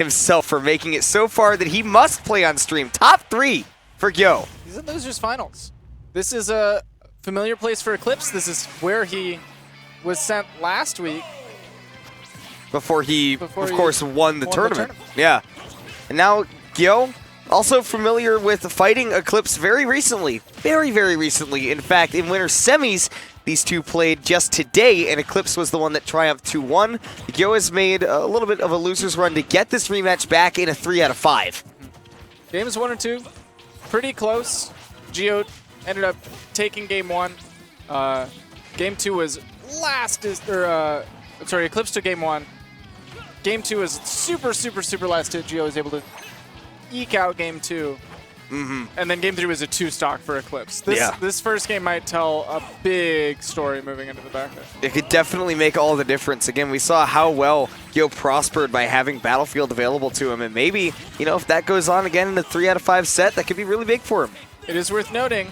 himself for making it so far that he must play on stream. Top 3 for Gyo. He's in Losers Finals. This is a familiar place for Eclipse. This is where he was sent last week. Before he, of course, won the tournament. Yeah. And now Gyo, also familiar with fighting Eclipse very recently. Very, very recently. In fact, in winter semis, these two played just today, and Eclipse was the one that triumphed 2-1. Gyo has made a little bit of a loser's run to get this rematch back in a 3 out of 5. Games 1 and 2, pretty close. Geo ended up taking game 1. Game 2 was Eclipse took game 1. Game 2 was super, super, super last hit. Geo was able to eke out game 2. And then game 3 was a 2-stock for Eclipse. This first game might tell a big story moving into the back end. It could definitely make all the difference. Again, we saw how well Gyo prospered by having Battlefield available to him. And maybe, you know, if that goes on again in the 3 out of 5 set, that could be really big for him. It is worth noting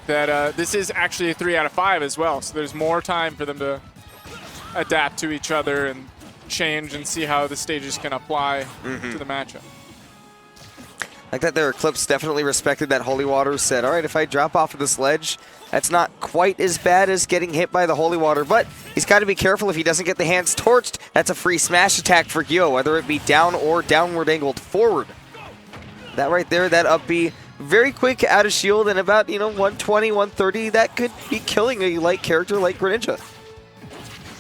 that this is actually a 3 out of 5 as well. So there's more time for them to adapt to each other and change and see how the stages can apply to the matchup. Like that their Eclipse definitely respected that holy water, said, all right, if I drop off of this ledge, that's not quite as bad as getting hit by the holy water, but he's got to be careful if he doesn't get the hands torched. That's a free smash attack for Gyo, whether it be down or downward angled forward. That right there, that up B, very quick out of shield, and about, 120, 130, that could be killing a light character like Greninja.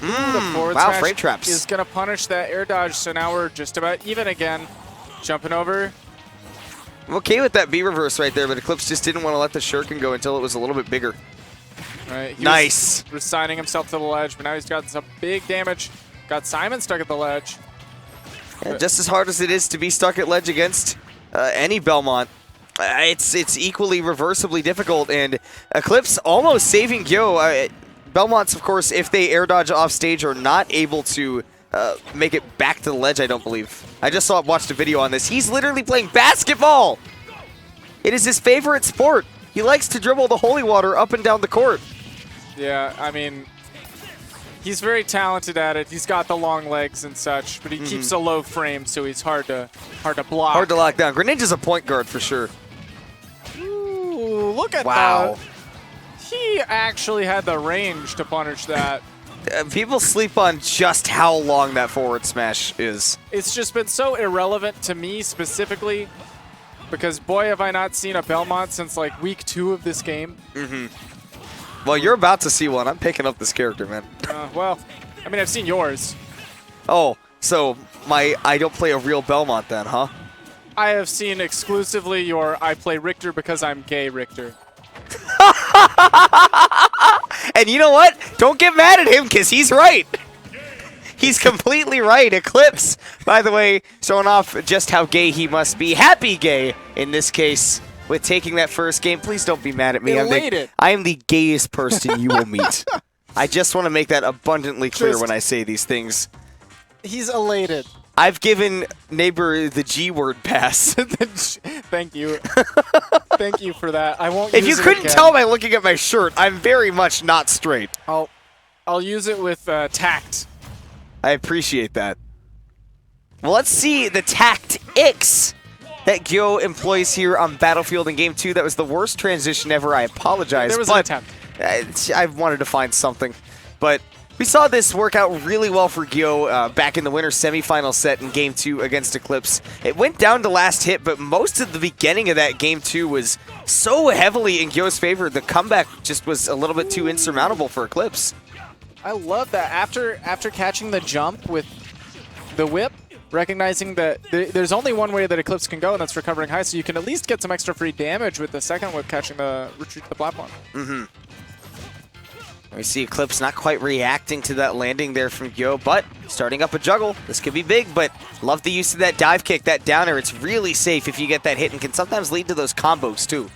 The forward wow, smash frame traps. is going to punish that air dodge, so now we're just about even again. Jumping over. I'm okay with that B reverse right there, but Eclipse just didn't want to let the shuriken go until it was a little bit bigger. Right, nice. Was resigning himself to the ledge, but now he's got some big damage. Got Simon stuck at the ledge. And just as hard as it is to be stuck at ledge against any Belmont, it's equally reversibly difficult, and Eclipse almost saving Gyo. Belmonts, of course, if they air dodge off stage, are not able to make it back to the ledge, I don't believe. I just watched a video on this. He's literally playing basketball. It is his favorite sport. He likes to dribble the holy water up and down the court. Yeah, I mean, he's very talented at it. He's got the long legs and such, but he keeps a low frame, so he's hard to block. Hard to lock down. Greninja's a point guard for sure. Ooh, look at wow. that. He actually had the range to punish that. People sleep on just how long that forward smash is. It's just been so irrelevant to me specifically because, boy, have I not seen a Belmont since, like, week 2 of this game. Well, you're about to see one. I'm picking up this character, man. Well, I mean, I've seen yours. Oh, so I don't play a real Belmont then, huh? I have seen exclusively your I play Richter because I'm gay Richter. And you know what? Don't get mad at him because he's right. He's completely right. Eclipse, by the way, showing off just how gay he must be. Happy gay, in this case, with taking that first game. Please don't be mad at me. I am the gayest person you will meet. I just want to make that abundantly clear when I say these things. He's elated. I've given neighbor the G word pass. Thank you. Thank you for that. I won't. If you couldn't tell by looking at my shirt, I'm very much not straight. I'll use it with tact. I appreciate that. Well, let's see the tactics that Gyo employs here on Battlefield in Game 2. That was the worst transition ever. I apologize. There was an attempt. I wanted to find something, but we saw this work out really well for Gyo back in the winter semifinal set in Game 2 against Eclipse. It went down to last hit, but most of the beginning of that Game 2 was so heavily in Gyo's favor, the comeback just was a little bit too insurmountable for Eclipse. I love that. After catching the jump with the whip, recognizing that there's only one way that Eclipse can go, and that's recovering high, so you can at least get some extra free damage with the second whip catching the retreat to the platform. We see Eclipse not quite reacting to that landing there from Gyo, but starting up a juggle. This could be big, but love the use of that dive kick, that downer. It's really safe if you get that hit and can sometimes lead to those combos too.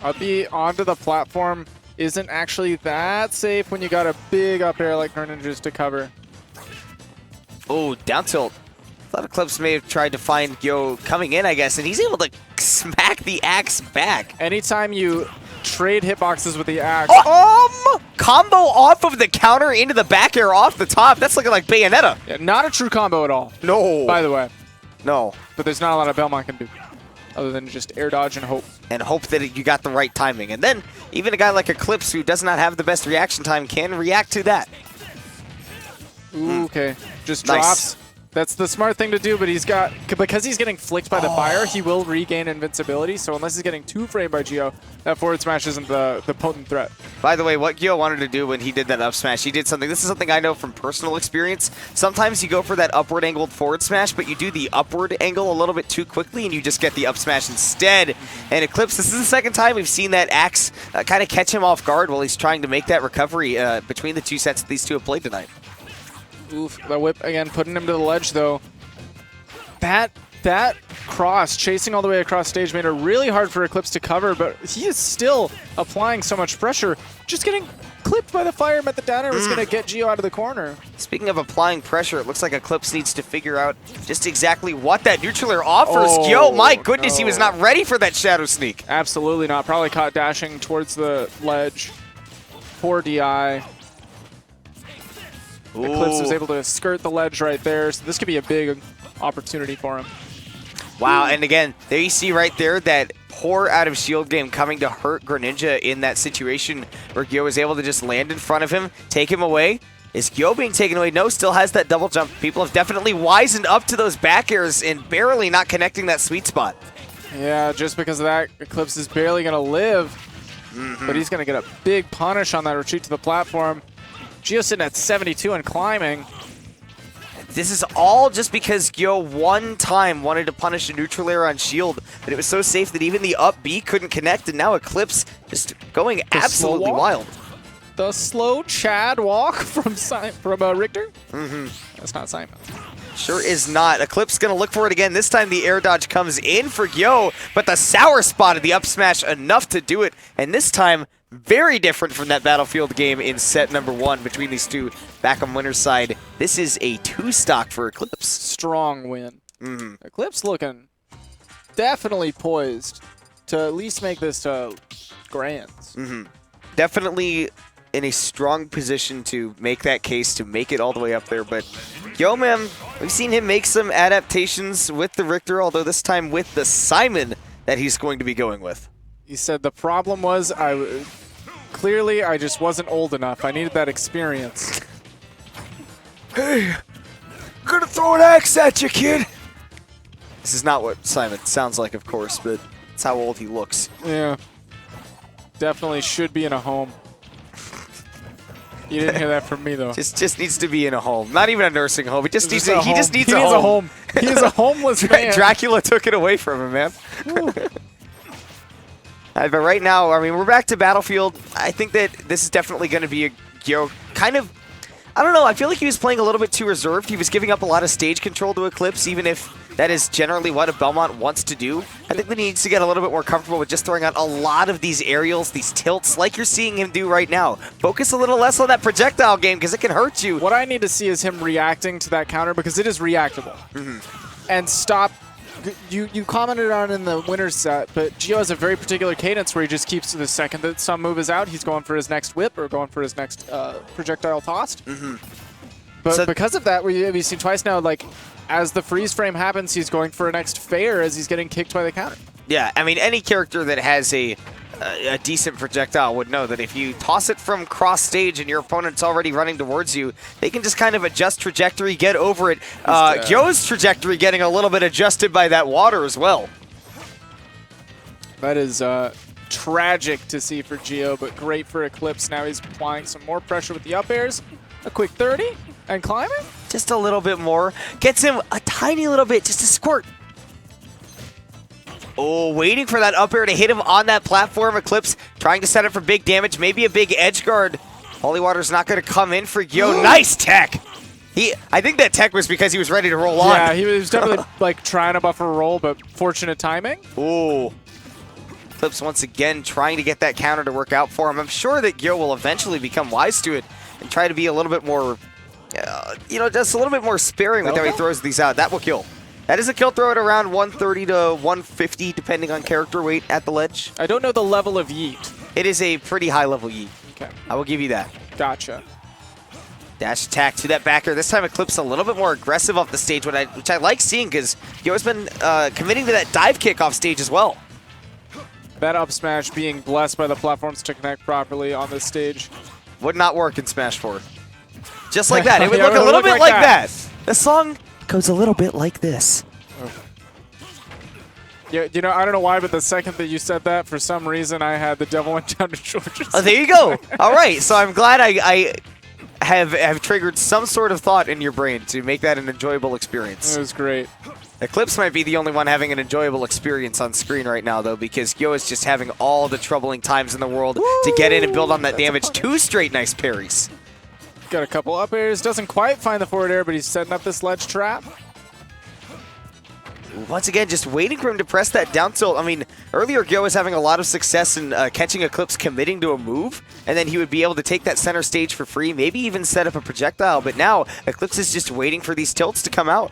Up B onto the platform isn't actually that safe when you got a big up air like Greninja's to cover. Oh, down tilt. Thought Eclipse may have tried to find Gyo coming in, I guess, and he's able to smack the axe back. Anytime you trade hitboxes with the axe. Combo off of the counter into the back air off the top. That's looking like Bayonetta. Yeah, not a true combo at all. No. By the way. No. But there's not a lot of Belmont can do other than just air dodge and hope. And hope that you got the right timing. And then even a guy like Eclipse, who does not have the best reaction time, can react to that. Ooh, okay. Just Nice. drops. That's the smart thing to do, but because he's getting flicked by the fire, he will regain invincibility, so unless he's getting 2-framed by Gio, that forward smash isn't the potent threat. By the way, what Gio wanted to do when he did that up smash, he did something. This is something I know from personal experience. Sometimes you go for that upward angled forward smash, but you do the upward angle a little bit too quickly, and you just get the up smash instead. And Eclipse, this is the second time we've seen that axe kind of catch him off guard while he's trying to make that recovery between the two sets that these two have played tonight. Oof, that whip again, putting him to the ledge though. That cross, chasing all the way across stage, made it really hard for Eclipse to cover, but he is still applying so much pressure. Just getting clipped by the fire at the downer was going to get Gio out of the corner. Speaking of applying pressure, it looks like Eclipse needs to figure out just exactly what that neutral air offers. Yo, my goodness, he was not ready for that shadow sneak. Absolutely not. Probably caught dashing towards the ledge. Poor DI. Eclipse was able to skirt the ledge right there, so this could be a big opportunity for him. Wow, and again, there you see right there that poor out of shield game coming to hurt Greninja in that situation where Gio was able to just land in front of him, take him away. Is Gio being taken away? No, still has that double jump. People have definitely wisened up to those back airs and barely not connecting that sweet spot. Yeah, just because of that, Eclipse is barely going to live, but he's going to get a big punish on that retreat to the platform. Gio sitting at 72 and climbing. This is all just because Gio one time wanted to punish a neutral air on shield, but it was so safe that even the up B couldn't connect, and now Eclipse just going absolutely wild. The slow Chad walk from Richter? That's not Simon. Sure is not. Eclipse going to look for it again. This time the air dodge comes in for Gio, but the sour spotted the up smash enough to do it, and this time very different from that Battlefield game in set number 1 between these two back on winner's side. This is a 2-stock for Eclipse. Strong win. Eclipse looking definitely poised to at least make this to grands. Definitely in a strong position to make that case, to make it all the way up there. But yo, man, we've seen him make some adaptations with the Richter, although this time with the Simon that he's going to be going with. He said the problem was clearly I just wasn't old enough. I needed that experience. Hey, I'm gonna throw an axe at you, kid. This is not what Simon sounds like, of course, but it's how old he looks. Yeah. Definitely should be in a home. You didn't hear that from me, though. Just needs to be in a home. Not even a nursing home. He just needs a home. He is a homeless man. Dracula took it away from him, man. But right now, I mean, we're back to Battlefield. I think that this is definitely going to be a Gio kind of, I don't know, I feel like he was playing a little bit too reserved. He was giving up a lot of stage control to Eclipse, even if that is generally what a Belmont wants to do. I think that he needs to get a little bit more comfortable with just throwing out a lot of these aerials, these tilts, like you're seeing him do right now. Focus a little less on that projectile game, because it can hurt you. What I need to see is him reacting to that counter, because it is reactable. And stop. You commented on it in the winner's set, but Gio has a very particular cadence where he just keeps, the second that some move is out, he's going for his next whip or going for his next projectile tossed. But so because of that, we've seen twice now, like, as the freeze frame happens, he's going for a next fair as he's getting kicked by the counter. Yeah, I mean, any character that has a decent projectile would know that if you toss it from cross stage and your opponent's already running towards you, they can just kind of adjust trajectory, get over it. Gio's trajectory getting a little bit adjusted by that water as well. That is tragic to see for Gio, but great for Eclipse. Now he's applying some more pressure with the up airs. A quick 30 and climbing. Just a little bit more. Gets him a tiny little bit, just a squirt. Oh, waiting for that up air to hit him on that platform. Eclipse trying to set up for big damage, maybe a big edge guard. Holy Water's not going to come in for Gio. Nice tech. I think that tech was because he was ready to roll on. Yeah, he was definitely like trying to buffer a roll, but fortunate timing. Ooh. Eclipse once again trying to get that counter to work out for him. I'm sure that Gio will eventually become wise to it and try to be a little bit more, just a little bit more sparing with how he throws these out. That will kill. That is a kill throw at around 130 to 150, depending on character weight at the ledge. I don't know the level of yeet. It is a pretty high level yeet. Okay. I will give you that. Gotcha. Dash attack to that backer. This time Eclipse a little bit more aggressive off the stage, which I like seeing because Yo's been committing to that dive kick off stage as well. That up smash being blessed by the platforms to connect properly on this stage. Would not work in Smash 4. Just like that. It would look a little bit like that. The song goes a little bit like this. Yeah, you know, I don't know why, but the second that you said that, for some reason, I had the devil went down to Georgia. Oh, there you go. All right, so I'm glad I have triggered some sort of thought in your brain to make that an enjoyable experience. It was great. Eclipse might be the only one having an enjoyable experience on screen right now, though, because Yo is just having all the troubling times in the world to get in and build on that damage. 2 straight nice parries. Got a couple up airs. Doesn't quite find the forward air, but he's setting up this ledge trap. Once again, just waiting for him to press that down tilt. I mean, earlier Gyo was having a lot of success in catching Eclipse committing to a move, and then he would be able to take that center stage for free, maybe even set up a projectile. But now, Eclipse is just waiting for these tilts to come out.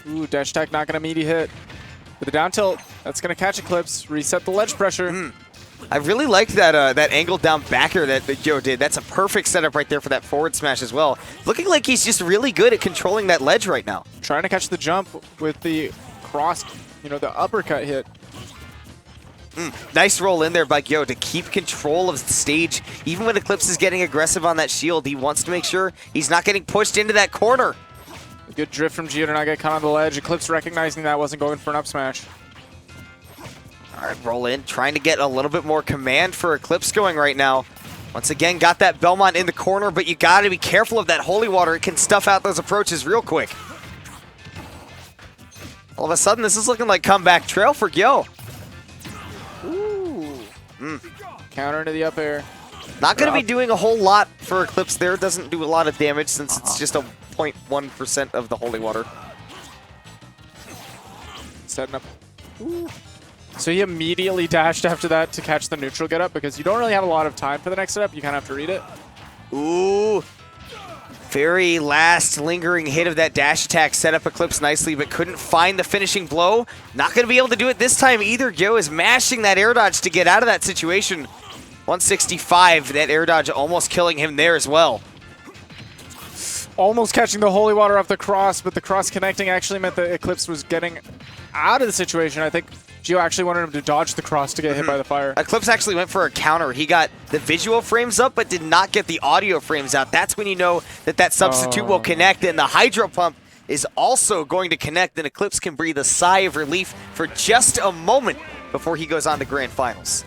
Ooh, dash attack not going to meaty hit. With the down tilt, that's going to catch Eclipse, reset the ledge pressure. I really liked that that angled down backer that Gyo did. That's a perfect setup right there for that forward smash as well. Looking like he's just really good at controlling that ledge right now. Trying to catch the jump with the cross, you know, the uppercut hit. Nice roll in there by Gyo to keep control of the stage. Even when Eclipse is getting aggressive on that shield, he wants to make sure he's not getting pushed into that corner. A good drift from Gio to not get caught on the ledge. Eclipse recognizing that wasn't going for an up smash. All right, roll in, trying to get a little bit more command for Eclipse going right now. Once again, got that Belmont in the corner, but you got to be careful of that holy water. It can stuff out those approaches real quick. All of a sudden, this is looking like comeback trail for Gyo. Ooh. Counter into the up air. Not going to be doing a whole lot for Eclipse there. Doesn't do a lot of damage since it's just a 0.1% of the holy water. Setting up. Ooh. So he immediately dashed after that to catch the neutral get up because you don't really have a lot of time for the next setup. You kind of have to read it. Ooh. Very last lingering hit of that dash attack set up Eclipse nicely, but couldn't find the finishing blow. Not going to be able to do it this time either. Gyo is mashing that air dodge to get out of that situation. 165, that air dodge almost killing him there as well. Almost catching the holy water off the cross, but the cross connecting actually meant that Eclipse was getting out of the situation. I think Gio actually wanted him to dodge the cross to get hit by the fire. Eclipse actually went for a counter. He got the visual frames up, but did not get the audio frames out. That's when you know that that substitute will connect, and the Hydro Pump is also going to connect, and Eclipse can breathe a sigh of relief for just a moment before he goes on to Grand Finals.